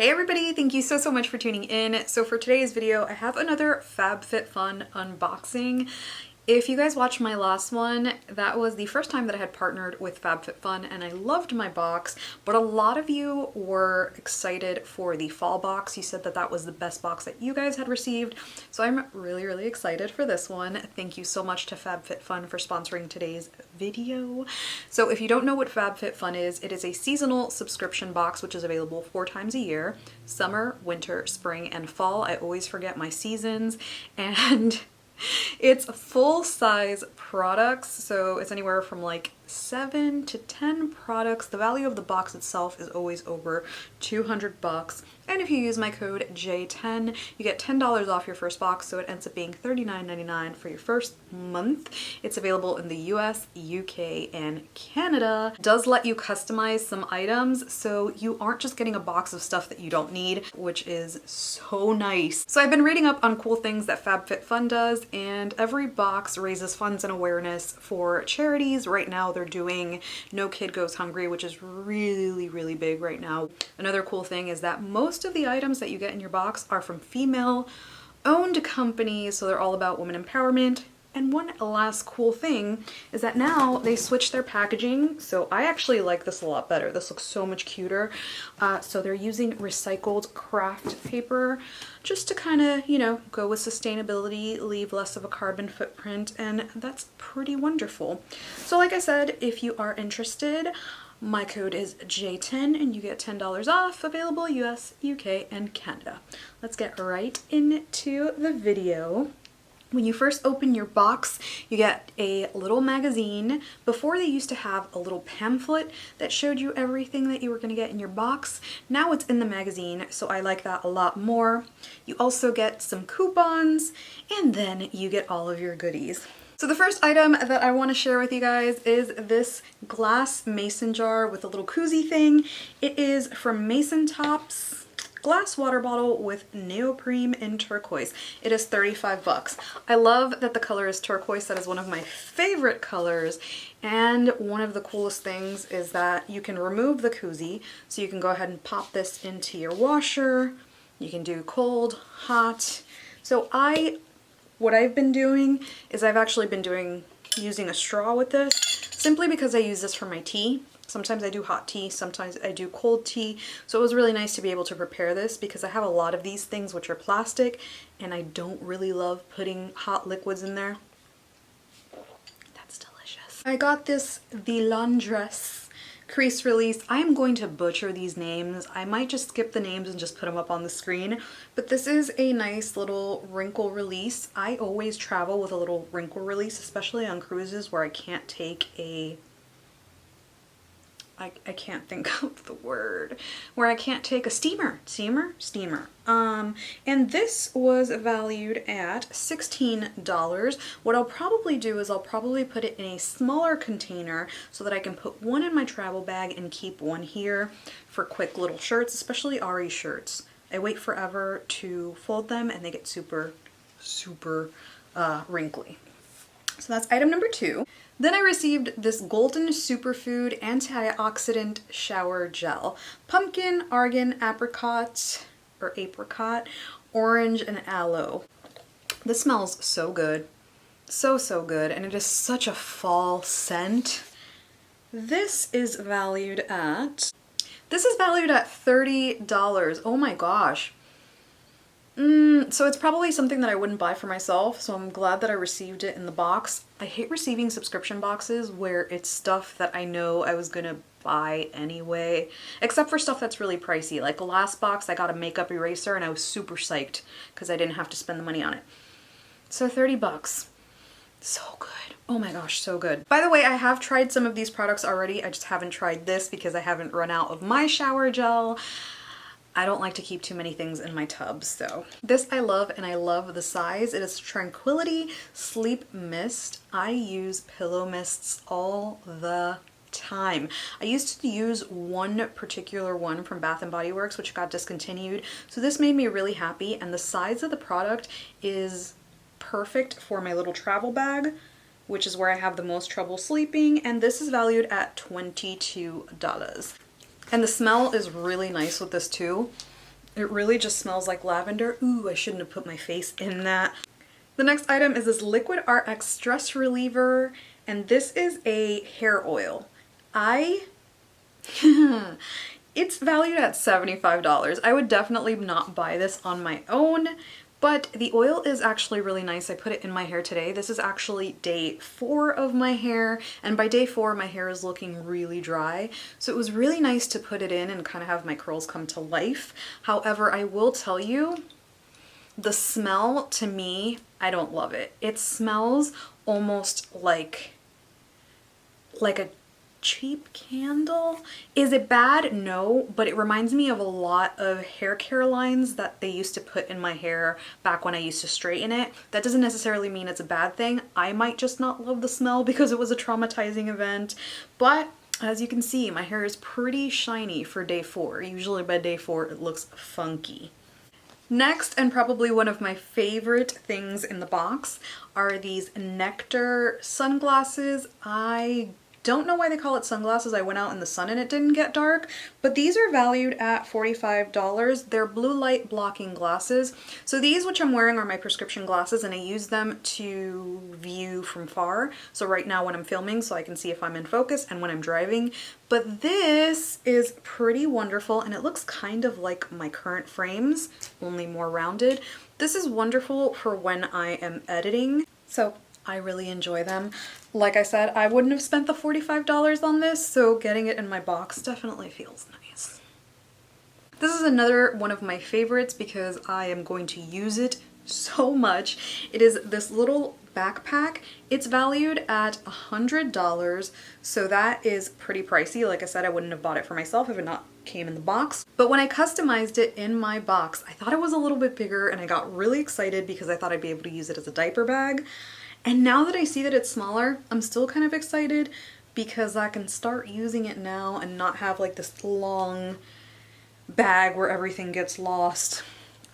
Hey everybody, thank you so much for tuning in. So for today's video, I have another FabFitFun unboxing. If you guys watched my last one, that was the first time that I had partnered with FabFitFun and I loved my box, but a lot of you were excited for the fall box. You said that that was the best box that you guys had received. So I'm really excited for this one. Thank you so much to FabFitFun for sponsoring today's video. So if you don't know what FabFitFun is, it is a seasonal subscription box which is available 4 times a year: summer, winter, spring, and fall. I always forget my seasons, and it's full-size products, so it's anywhere from like 7 to 10 products. The value of the box itself is always over 200 bucks. And if you use my code J10, you get $10 off your first box, so it ends up being $39.99 for your first month. It's available in the US, UK, and Canada. It does let you customize some items, so you aren't just getting a box of stuff that you don't need, which is so nice. So I've been reading up on cool things that FabFitFun does, and every box raises funds and awareness for charities. Right now they're doing No Kid Goes Hungry, which is really big right now. Another cool thing is that most of the items that you get in your box are from female-owned companies, so they're all about women empowerment. And one last cool thing is that now they switched their packaging, so I actually like this a lot better. This looks so much cuter. So they're using recycled craft paper just to kind of, you know, go with sustainability, leave less of a carbon footprint, and that's pretty wonderful. So like I said, if you are interested, my code is J10 and you get $10 off, available US, UK, and Canada. Let's get right into the video. When you first open your box, you get a little magazine. Before, they used to have a little pamphlet that showed you everything that you were going to get in your box. Now it's in the magazine, so I like that a lot more. You also get some coupons, and then you get all of your goodies. So the first item that I want to share with you guys is this glass mason jar with a little koozie thing. It is from Mason Tops. Glass water bottle with neoprene in turquoise. It is 35 bucks. I love that the color is turquoise. That is one of my favorite colors. And one of the coolest things is that you can remove the koozie. So you can go ahead and pop this into your washer. You can do cold, hot. So what I've been doing is I've actually been using a straw with this, simply because I use this for my tea. Sometimes I do hot tea, sometimes I do cold tea. So it was really nice to be able to prepare this because I have a lot of these things which are plastic and I don't really love putting hot liquids in there. That's delicious. I got this The Laundress crease release. I'm going to butcher these names. I might just skip the names and just put them up on the screen, but this is a nice little wrinkle release. I always travel with a little wrinkle release, especially on cruises where I can't take I can't think of the word, where I can't take a steamer. And this was valued at $16. What I'll probably do is I'll probably put it in a smaller container so that I can put one in my travel bag and keep one here for quick little shirts, especially Ari shirts. I wait forever to fold them and they get super wrinkly. So that's item number 2. Then I received this Golden Superfood Antioxidant Shower Gel. Pumpkin, argan, apricot, orange, and aloe. This smells so good. So good, and it is such a fall scent. This is valued at $30. Oh my gosh. So it's probably something that I wouldn't buy for myself, so I'm glad that I received it in the box. I hate receiving subscription boxes where it's stuff that I know I was gonna buy anyway, except for stuff that's really pricey. Like the last box, I got a makeup eraser and I was super psyched because I didn't have to spend the money on it. So 30 bucks. So good. Oh my gosh, so good. By the way, I have tried some of these products already. I just haven't tried this because I haven't run out of my shower gel. I don't like to keep too many things in my tub, so. This I love, and I love the size. It is Tranquility Sleep Mist. I use pillow mists all the time. I used to use one particular one from Bath & Body Works, which got discontinued. So this made me really happy, and the size of the product is perfect for my little travel bag, which is where I have the most trouble sleeping, and this is valued at $22. And the smell is really nice with this too. It really just smells like lavender. Ooh, I shouldn't have put my face in that. The next item is this Liquid RX Stress Reliever, and this is a hair oil. It's valued at $75. I would definitely not buy this on my own, but the oil is actually really nice. I put it in my hair today. This is actually day 4 of my hair, and by day 4 my hair is looking really dry. So it was really nice to put it in and kind of have my curls come to life. However, I will tell you, the smell to me, I don't love it. It smells almost like a cheap candle. Is it bad? No, but it reminds me of a lot of hair care lines that they used to put in my hair back when I used to straighten it. That doesn't necessarily mean it's a bad thing. I might just not love the smell because it was a traumatizing event, but as you can see, my hair is pretty shiny for day 4. Usually by day 4 it looks funky. Next, and probably one of my favorite things in the box, are these Nectar sunglasses. I don't know why they call it sunglasses. I went out in the sun and it didn't get dark, but these are valued at $45. They're blue light blocking glasses. So these, which I'm wearing, are my prescription glasses, and I use them to view from far. So right now when I'm filming, so I can see if I'm in focus, and when I'm driving. But this is pretty wonderful, and it looks kind of like my current frames, only more rounded. This is wonderful for when I am editing. So I really enjoy them. Like I said, I wouldn't have spent the $45 on this, so getting it in my box definitely feels nice. This is another one of my favorites because I am going to use it so much. It is this little backpack. It's valued at $100, so that is pretty pricey. Like I said, I wouldn't have bought it for myself if it not came in the box. But when I customized it in my box, I thought it was a little bit bigger, and I got really excited because I thought I'd be able to use it as a diaper bag. And now that I see that it's smaller, I'm still kind of excited because I can start using it now and not have like this long bag where everything gets lost.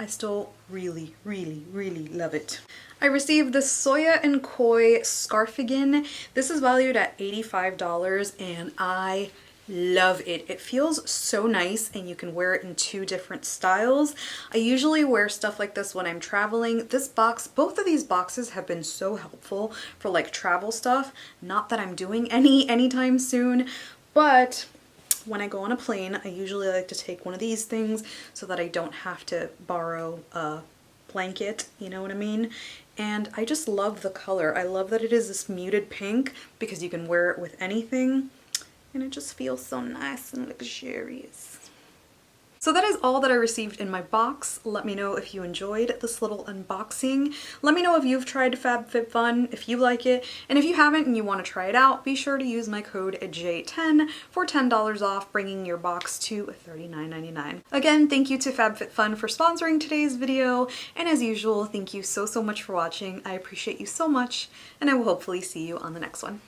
I still really, really, really love it. I received the Soya and Koi Scarfigan. This is valued at $85, and I love it. It feels so nice, and you can wear it in 2 different styles. I usually wear stuff like this when I'm traveling. This box, both of these boxes have been so helpful for like travel stuff. Not that I'm doing anytime soon, but when I go on a plane, I usually like to take one of these things so that I don't have to borrow a blanket, you know what I mean? And I just love the color. I love that it is this muted pink because you can wear it with anything. And it just feels so nice and luxurious. So that is all that I received in my box. Let me know if you enjoyed this little unboxing. Let me know if you've tried FabFitFun, if you like it, and if you haven't and you want to try it out, be sure to use my code J10 for $10 off, bringing your box to $39.99. Again, thank you to FabFitFun for sponsoring today's video, and as usual, thank you so much for watching. I appreciate you so much, and I will hopefully see you on the next one.